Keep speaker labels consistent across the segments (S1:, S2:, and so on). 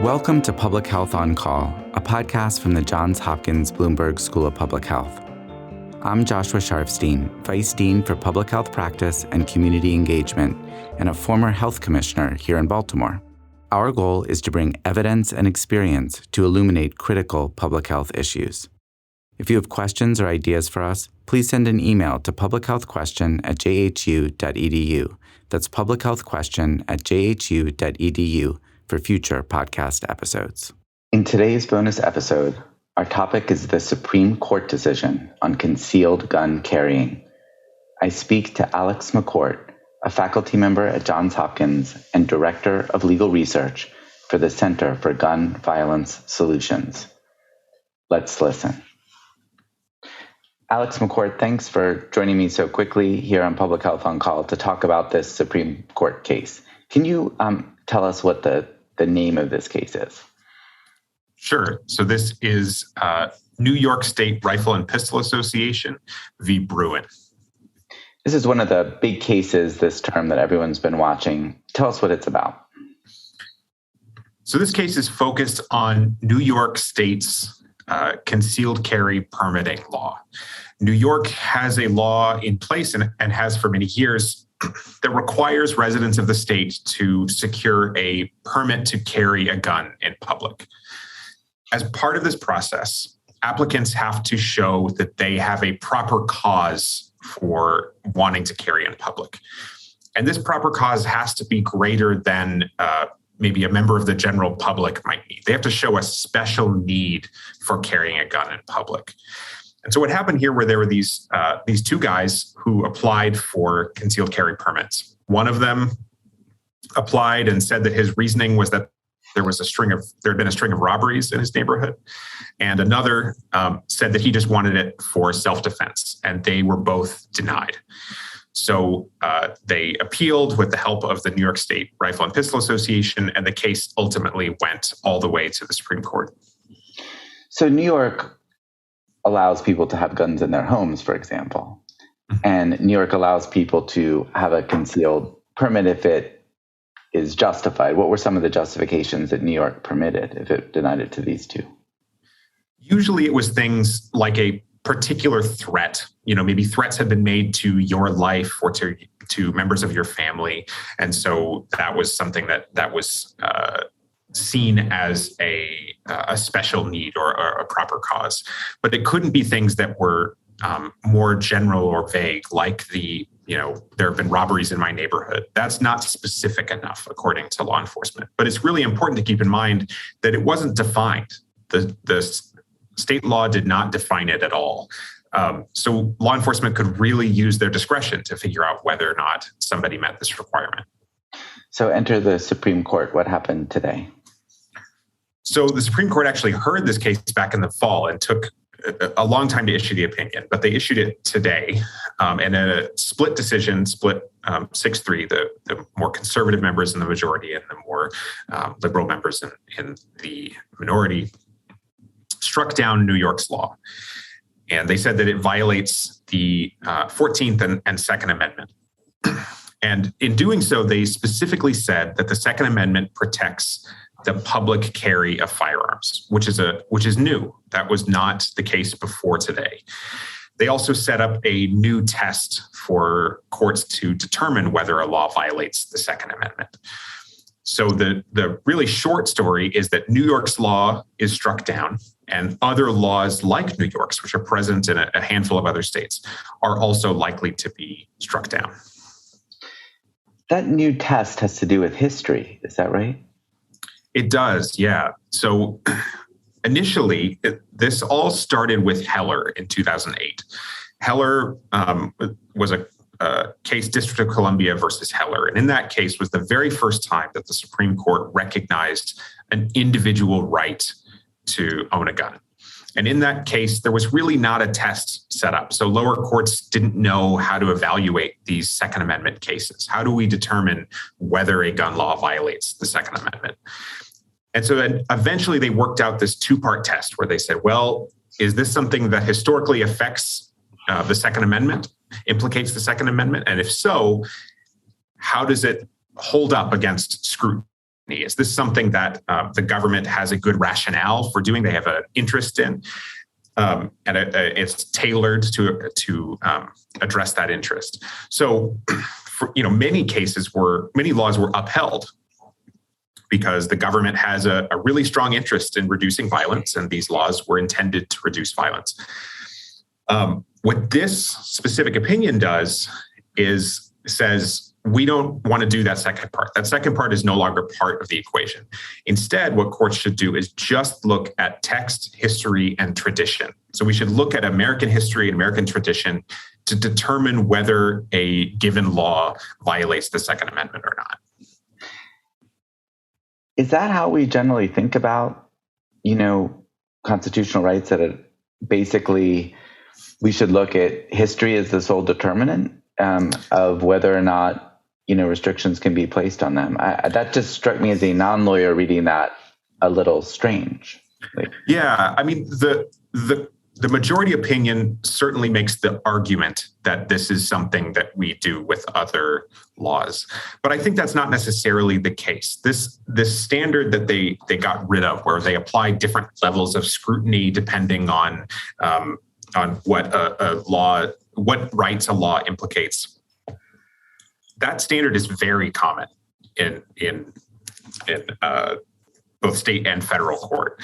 S1: Welcome to Public Health on Call, a podcast from the Johns Hopkins Bloomberg School of Public Health. I'm Joshua Sharfstein, Vice Dean for Public Health Practice and Community Engagement, and a former health commissioner here in Baltimore. Our goal is to bring evidence and experience to illuminate critical public health issues. If you have questions or ideas for us, please send an email to publichealthquestion@jhu.edu. That's publichealthquestion@jhu.edu for future podcast episodes. In today's bonus episode, our topic is the Supreme Court decision on concealed gun carrying. I speak to Alex McCourt, a faculty member at Johns Hopkins and Director of Legal Research for the Center for Gun Violence Solutions. Let's listen. Alex McCourt, thanks for joining me so quickly here on Public Health on Call to talk about this Supreme Court case. Can you tell us what the name of this case is?
S2: Sure. So this is New York State Rifle and Pistol Association v. Bruen.
S1: This is one of the big cases this term that everyone's been watching. Tell us what it's about.
S2: So this case is focused on New York State's concealed carry permitting law. New York has a law in place and has for many years that requires residents of the state to secure a permit to carry a gun in public. As part of this process, applicants have to show that they have a proper cause for wanting to carry in public. And this proper cause has to be greater than maybe a member of the general public might need. They have to show a special need for carrying a gun in public. And so what happened here were there were these two guys who applied for concealed carry permits. One of them applied and said that his reasoning was that there had been a string of robberies in his neighborhood. And another said that he just wanted it for self-defense, and they were both denied. So they appealed with the help of the New York State Rifle and Pistol Association, and the case ultimately went all the way to the Supreme Court.
S1: So New York allows people to have guns in their homes, for example. And New York allows people to have a concealed permit if it is justified. What were some of the justifications that New York permitted if it denied it to these two?
S2: Usually it was things like a particular threat. Maybe threats had been made to your life or to members of your family. And so that was something that was seen as a special need or a proper cause. But it couldn't be things that were more general or vague, like there have been robberies in my neighborhood. That's not specific enough, according to law enforcement. But it's really important to keep in mind that it wasn't defined. The state law did not define it at all. So law enforcement could really use their discretion to figure out whether or not somebody met this requirement.
S1: So enter the Supreme Court. What happened today?
S2: So the Supreme Court actually heard this case back in the fall and took a long time to issue the opinion, but they issued it today in a split decision, 6-3, the more conservative members in the majority and the more liberal members in the minority struck down New York's law. And they said that it violates the 14th and Second Amendment. And in doing so, they specifically said that the Second Amendment protects the public carry of firearms, which is new. That was not the case before today. They also set up a new test for courts to determine whether a law violates the Second Amendment. So the really short story is that New York's law is struck down, and other laws like New York's, which are present in a handful of other states, are also likely to be struck down.
S1: That new test has to do with history. Is that right?
S2: It does, yeah. So initially, this all started with Heller in 2008. Heller was a case, District of Columbia versus Heller. And in that case was the very first time that the Supreme Court recognized an individual right to own a gun. And in that case, there was really not a test set up. So lower courts didn't know how to evaluate these Second Amendment cases. How do we determine whether a gun law violates the Second Amendment? And so then eventually they worked out this two-part test where they said, well, is this something that historically affects the Second Amendment, implicates the Second Amendment? And if so, how does it hold up against scrutiny? Is this something that the government has a good rationale for doing? They have an interest in, and it's tailored to address that interest. So, many laws were upheld because the government has a really strong interest in reducing violence, and these laws were intended to reduce violence. What this specific opinion does is says, we don't want to do that second part. That second part is no longer part of the equation. Instead, what courts should do is just look at text, history, and tradition. So we should look at American history and American tradition to determine whether a given law violates the Second Amendment or not.
S1: Is that how we generally think about, constitutional rights? That basically we should look at history as the sole determinant of whether or not restrictions can be placed on them. That just struck me as a non-lawyer reading that a little strange.
S2: Yeah, I mean, the majority opinion certainly makes the argument that this is something that we do with other laws, but I think that's not necessarily the case. This standard that they got rid of, where they apply different levels of scrutiny depending on what rights a law implicates. That standard is very common in both state and federal court.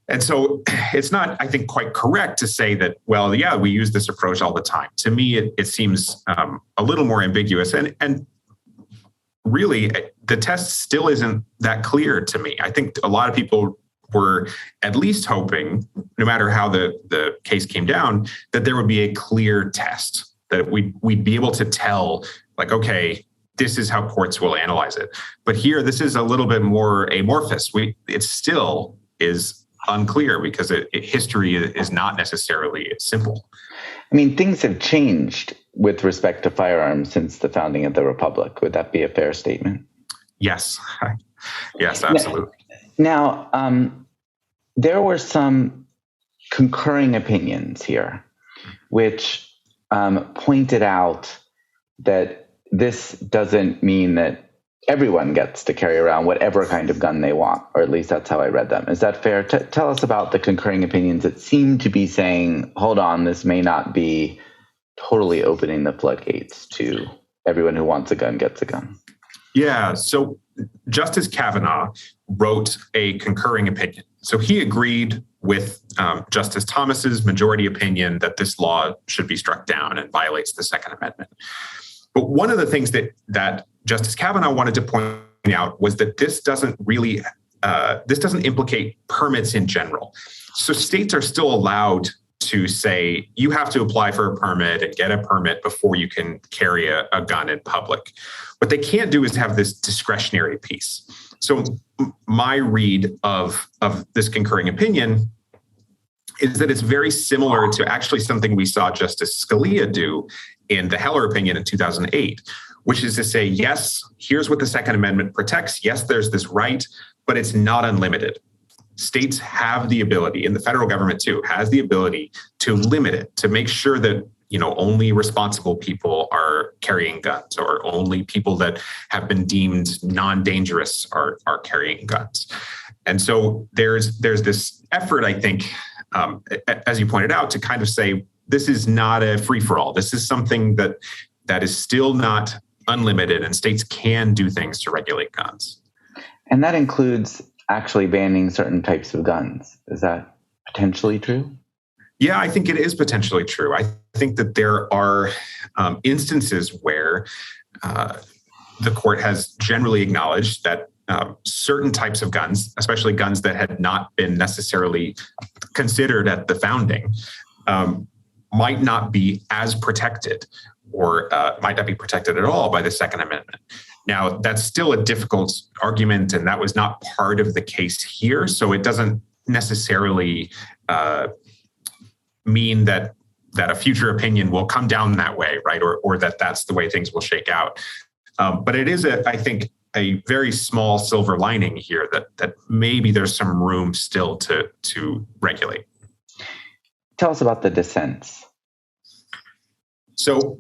S2: And so it's not, I think, quite correct to say that, well, yeah, we use this approach all the time. To me, it seems a little more ambiguous. And really, the test still isn't that clear to me. I think a lot of people were at least hoping, no matter how the case came down, that there would be a clear test, that we'd be able to tell, like, okay, this is how courts will analyze it. But here, this is a little bit more amorphous. It still is unclear because history is not necessarily simple.
S1: I mean, things have changed with respect to firearms since the founding of the Republic. Would that be a fair statement?
S2: Yes. Yes, absolutely.
S1: Now, there were some concurring opinions here, which pointed out that this doesn't mean that everyone gets to carry around whatever kind of gun they want, or at least that's how I read them. Is that fair? Tell us about the concurring opinions that seem to be saying, hold on, this may not be totally opening the floodgates to everyone who wants a gun gets a gun.
S2: Yeah, so Justice Kavanaugh wrote a concurring opinion. So he agreed with Justice Thomas's majority opinion that this law should be struck down and violates the Second Amendment. But one of the things that Justice Kavanaugh wanted to point out was that this doesn't implicate permits in general. So states are still allowed to say, you have to apply for a permit and get a permit before you can carry a gun in public. What they can't do is have this discretionary piece. So my read of this concurring opinion is that it's very similar to actually something we saw Justice Scalia do in the Heller opinion in 2008, which is to say, yes, here's what the Second Amendment protects. Yes, there's this right, but it's not unlimited. States have the ability, and the federal government too, has the ability to limit it, to make sure that only responsible people are carrying guns, or only people that have been deemed non-dangerous are carrying guns. And so there's this effort, I think, as you pointed out, to kind of say, this is not a free-for-all. This is something that is still not unlimited, and states can do things to regulate guns.
S1: And that includes actually banning certain types of guns. Is that potentially true?
S2: Yeah, I think it is potentially true. I think that there are instances where the court has generally acknowledged that certain types of guns, especially guns that had not been necessarily considered at the founding, might not be as protected, or might not be protected at all by the Second Amendment. Now, that's still a difficult argument, and that was not part of the case here. So it doesn't necessarily mean that a future opinion will come down that way, right? Or that that's the way things will shake out. But it is, I think, a very small silver lining here that maybe there's some room still to regulate.
S1: Tell us about the dissents.
S2: So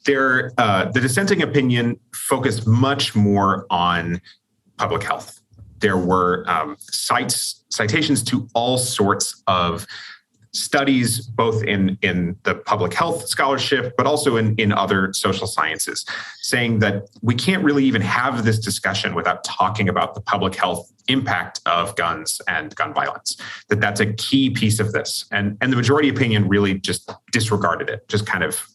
S2: the dissenting opinion focused much more on public health. There were citations to all sorts of studies, both in the public health scholarship, but also in other social sciences, saying that we can't really even have this discussion without talking about the public health impact of guns and gun violence, that's a key piece of this. And the majority opinion really just disregarded it, just kind of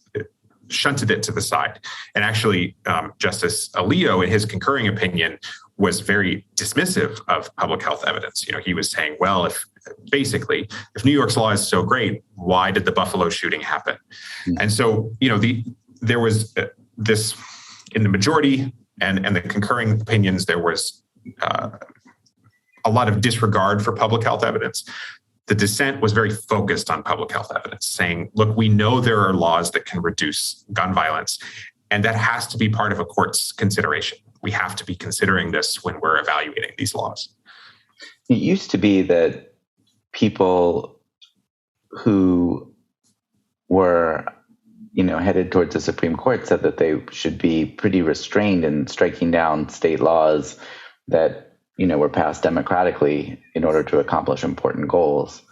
S2: shunted it to the side. And actually, Justice Alito, in his concurring opinion, was very dismissive of public health evidence. He was saying, well, if New York's law is so great, why did the Buffalo shooting happen? Mm-hmm. And so, there was this in the majority and the concurring opinions, there was a lot of disregard for public health evidence. The dissent was very focused on public health evidence, saying, look, we know there are laws that can reduce gun violence, and that has to be part of a court's consideration. We have to be considering this when we're evaluating these laws.
S1: It used to be that people who were, headed towards the Supreme Court said that they should be pretty restrained in striking down state laws that, were passed democratically in order to accomplish important goals.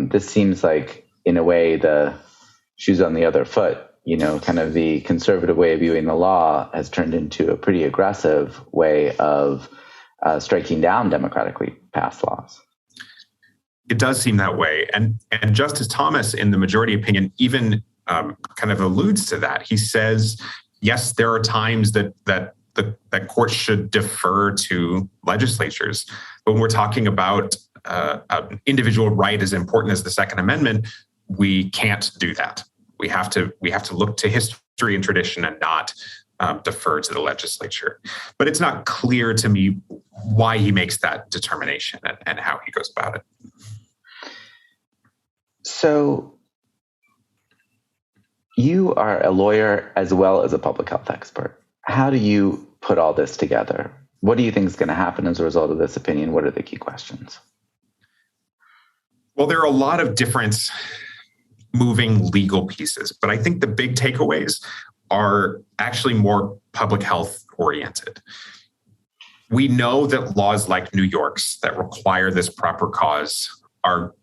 S1: This seems like, in a way, the shoes on the other foot. Kind of the conservative way of viewing the law has turned into a pretty aggressive way of striking down democratically passed laws.
S2: It does seem that way. And Justice Thomas, in the majority opinion, even kind of alludes to that. He says, yes, there are times that courts should defer to legislatures. But when we're talking about an individual right as important as the Second Amendment, we can't do that. We have to look to history and tradition and not defer to the legislature. But it's not clear to me why he makes that determination and how he goes about it.
S1: So you are a lawyer as well as a public health expert. How do you put all this together? What do you think is going to happen as a result of this opinion? What are the key questions?
S2: Well, there are a lot of different moving legal pieces, but I think the big takeaways are actually more public health oriented. We know that laws like New York's that require this proper cause are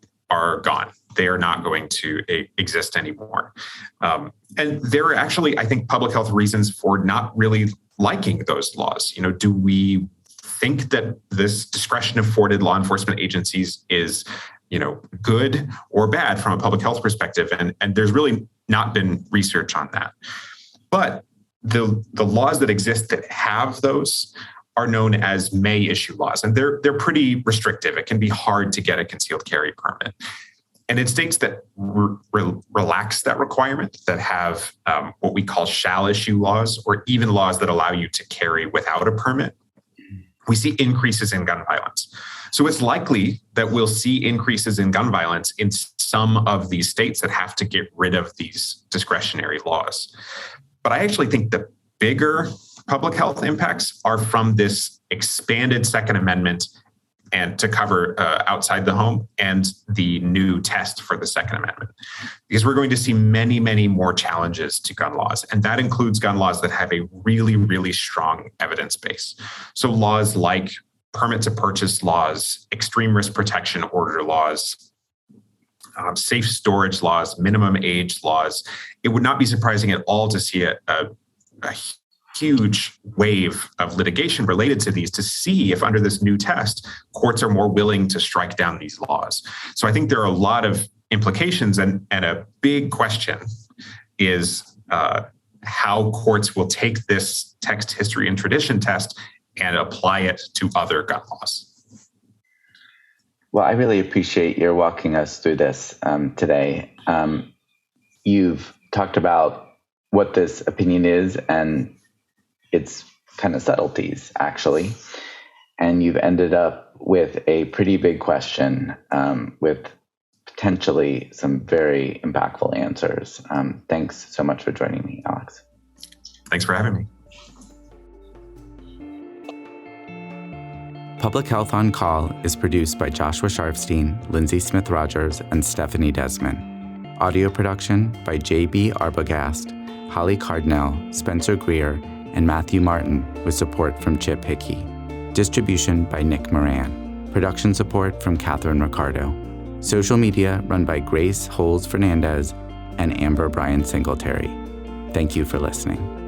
S2: gone. They are not going to exist anymore. And there are actually, I think, public health reasons for not really liking those laws. Do we think that this discretion afforded law enforcement agencies is good or bad from a public health perspective? And there's really not been research on that. But the laws that exist that have those are known as may issue laws, and they're pretty restrictive. It can be hard to get a concealed carry permit. And in states that relax that requirement, that have what we call shall issue laws, or even laws that allow you to carry without a permit, we see increases in gun violence. So it's likely that we'll see increases in gun violence in some of these states that have to get rid of these discretionary laws. But I actually think the bigger public health impacts are from this expanded Second Amendment and to cover outside the home and the new test for the Second Amendment. Because we're going to see many, many more challenges to gun laws. And that includes gun laws that have a really, really strong evidence base. So laws like permit to purchase laws, extreme risk protection order laws, safe storage laws, minimum age laws. It would not be surprising at all to see a huge wave of litigation related to these to see if under this new test, courts are more willing to strike down these laws. So I think there are a lot of implications, and a big question is how courts will take this text, history, and tradition test and apply it to other gun laws.
S1: Well, I really appreciate your walking us through this today. You've talked about what this opinion is and its kind of subtleties, actually. And you've ended up with a pretty big question with potentially some very impactful answers. Thanks so much for joining me, Alex.
S2: Thanks for having me.
S1: Public Health on Call is produced by Joshua Sharfstein, Lindsay Smith-Rogers, and Stephanie Desmond. Audio production by J.B. Arbogast, Holly Cardinell, Spencer Greer, and Matthew Martin, with support from Chip Hickey. Distribution by Nick Moran. Production support from Catherine Ricardo. Social media run by Grace Holes Fernandez and Amber Bryan Singletary. Thank you for listening.